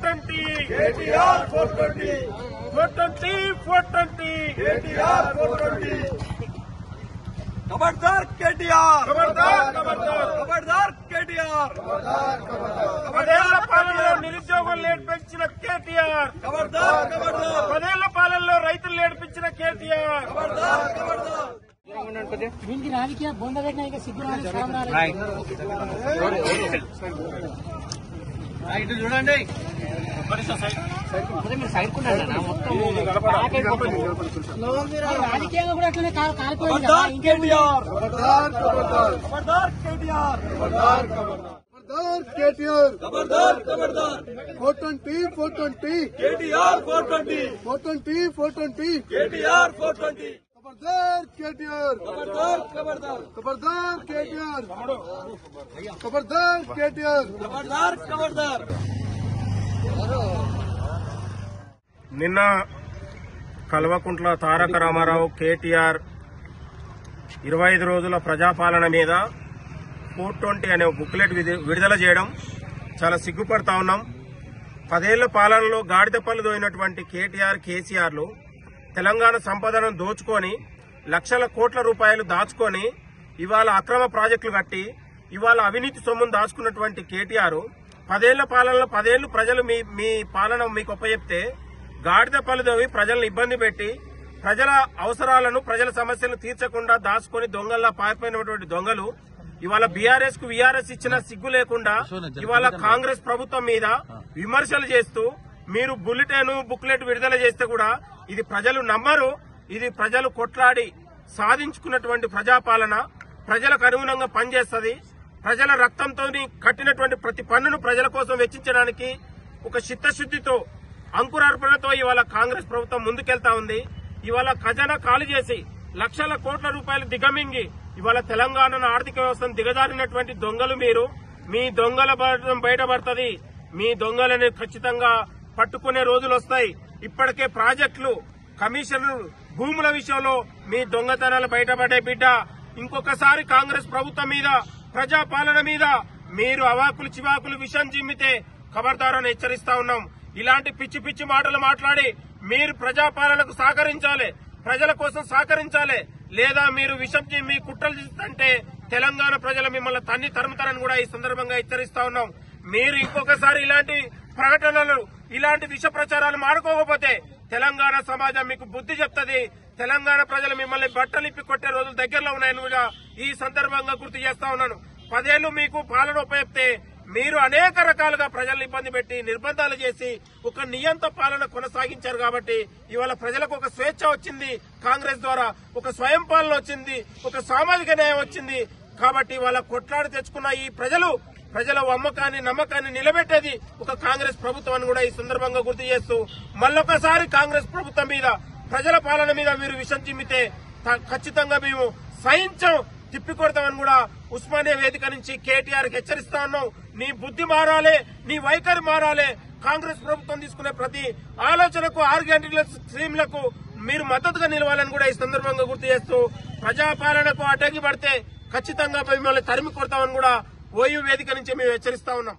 420 KTR 420 420 KTR 420 खबरदार KTR खबरदार खबरदार खबरदार केटीआर పదేళ్ల పాలనలో నిరుద్యోగులు నేర్పించిన కేటీఆర్ ఖబర్దార్ ఖబర్దార్ పదేళ్ల పాలనలో రైతులు నేర్పించిన కేటీఆర్ ఖబర్దార్ ఖబర్దార్ దీనికి రాజకీయ బొంద పెట్టిన సిగ్గు ఇటు చూడండి రాజకీయంగా కూడా అట్లనే కాలిపోయింది. KTR खबरदार खबरदार 420 KTR 420 KTR 420 खबरदार KTR खबरदार खबरदार खबरदार KTR खबरदार KTR खबरदार खबरदार నిన్న కల్వకుంట్ల తారక రామారావు కేటీఆర్ 25 రోజుల ప్రజాపాలన మీద 420 అనే బుక్లెట్ విడుదల చేయడం చాలా సిగ్గుపడతా ఉన్నాం. 10 ఏళ్ల పాలనలో గాడిద పళ్ళు దోయినటువంటి కేటీఆర్ కేసీఆర్లు తెలంగాణ సంపదను దోచుకొని లక్షల కోట్ల రూపాయలు దాచుకొని ఇవాళ అక్రమ ప్రాజెక్టులు కట్టి ఇవాళ అవినీతి సొమ్మును దాచుకున్నటువంటి కేటీఆర్ 10 ఏళ్ల పాలనలో 10 ఏళ్లు ప్రజలు మీ పాలన మీకు ఒప్పచెప్తే గాడిద పళ్ళు దోవి ప్రజలను ఇబ్బంది పెట్టి ప్రజల అవసరాలను ప్రజల సమస్యలను తీర్చకుండా దాచుకొని దొంగల్లా పారిపోయినటువంటి దొంగలు ఇవాళ బీఆర్ఎస్ కు వీఆర్ఎస్ ఇచ్చిన సిగ్గు లేకుండా ఇవాళ కాంగ్రెస్ ప్రభుత్వం మీద విమర్శలు చేస్తూ మీరు బుక్లెట్ విడుదల చేస్తే కూడా ఇది ప్రజలు నమ్మరు. ఇది ప్రజలు కొట్లాడి సాధించుకున్నటువంటి ప్రజాపాలన ప్రజలకు అనుగుణంగా పనిచేస్తుంది. ప్రజల రక్తంతో కట్టినటువంటి ప్రతి పన్నును ప్రజల కోసం వెచ్చించడానికి ఒక చిత్తశుద్దితో అంకురార్పణతో ఇవాళ కాంగ్రెస్ ప్రభుత్వం ముందుకెళ్తా ఉంది. ఇవాళ ఖజానా ఖాళీ చేసి లక్షల కోట్ల రూపాయలు దిగమింగి ఇవాళ తెలంగాణ ఆర్థిక వ్యవస్థను దిగజారినటువంటి దొంగలు మీరు. మీ దొంగల బయటపడుతుంది. మీ దొంగలని ఖచ్చితంగా పట్టుకునే రోజులు వస్తాయి. ఇప్పటికే ప్రాజెక్టులు కమిషన్లు భూముల విషయంలో మీ దొంగతనాలు బయటపడే బిడ్డ. ఇంకొకసారి కాంగ్రెస్ ప్రభుత్వం మీద ప్రజాపాలన మీద మీరు అవాకులు చివాకులు విషం చిమ్మితే ఖబర్దారని హెచ్చరిస్తా ఉన్నాం. ఇలాంటి పిచ్చి పిచ్చి మాటలు మాట్లాడి మీరు ప్రజాపాలనకు సహకరించాలి, ప్రజల కోసం సహకరించాలి. లేదా మీరు విషం మీ కుట్రలు చేస్తుంటే తెలంగాణ ప్రజలు మిమ్మల్ని తరుముతారని కూడా ఈ సందర్భంగా హెచ్చరిస్తా ఉన్నాం. మీరు ఇంకొకసారి ఇలాంటి ప్రకటనలు ఇలాంటి విష ప్రచారాలు మాడుకోకపోతే తెలంగాణ సమాజం మీకు బుద్ధి చెప్తుంది. తెలంగాణ ప్రజలు మిమ్మల్ని బట్టలిప్పి కొట్టే రోజులు దగ్గరలో ఉన్నాయని కూడా ఈ సందర్భంగా గుర్తు చేస్తా ఉన్నాను. 10 ఏళ్లు మీకు పాలన ఉపయోగిస్తే మీరు అనేక రకాలుగా ప్రజలను ఇబ్బంది పెట్టి నిర్బంధాలు చేసి ఒక నియంత పాలన కొనసాగించారు. కాబట్టి ఇవాళ ప్రజలకు ఒక స్వేచ్ఛ వచ్చింది, కాంగ్రెస్ ద్వారా ఒక స్వయం పాలన వచ్చింది, ఒక సామాజిక న్యాయం వచ్చింది. కాబట్టి ఇవాళ కొట్లాడి తెచ్చుకున్న ఈ ప్రజల నమ్మకాన్ని నిలబెట్టేది ఒక కాంగ్రెస్ ప్రభుత్వం అని కూడా ఈ సందర్భంగా గుర్తు చేస్తూ మళ్ళొకసారి కాంగ్రెస్ ప్రభుత్వం మీద ప్రజల పాలన మీద మీరు విషం చిమ్మితే ఖచ్చితంగా మేము సహించం, తిప్పికొడతామని కూడా ఉస్మానియా వేదిక నుంచి కేటీఆర్ కి హెచ్చరిస్తా ఉన్నాం. నీ బుద్ధి మారాలి, నీ వైఖరి మారాలి. కాంగ్రెస్ ప్రభుత్వం తీసుకునే ప్రతి ఆలోచనకు 6 గ్యారెంటీల స్కీమ్లకు మీరు మద్దతుగా నిలవాలని కూడా ఈ సందర్భంగా గుర్తు చేస్తూ ప్రజాపాలనకు అడ్డంకి పడితే ఖచ్చితంగా మిమ్మల్ని తరిమి కొడతామని కూడా ఓయూ వేదిక నుంచి మేము హెచ్చరిస్తా ఉన్నాం.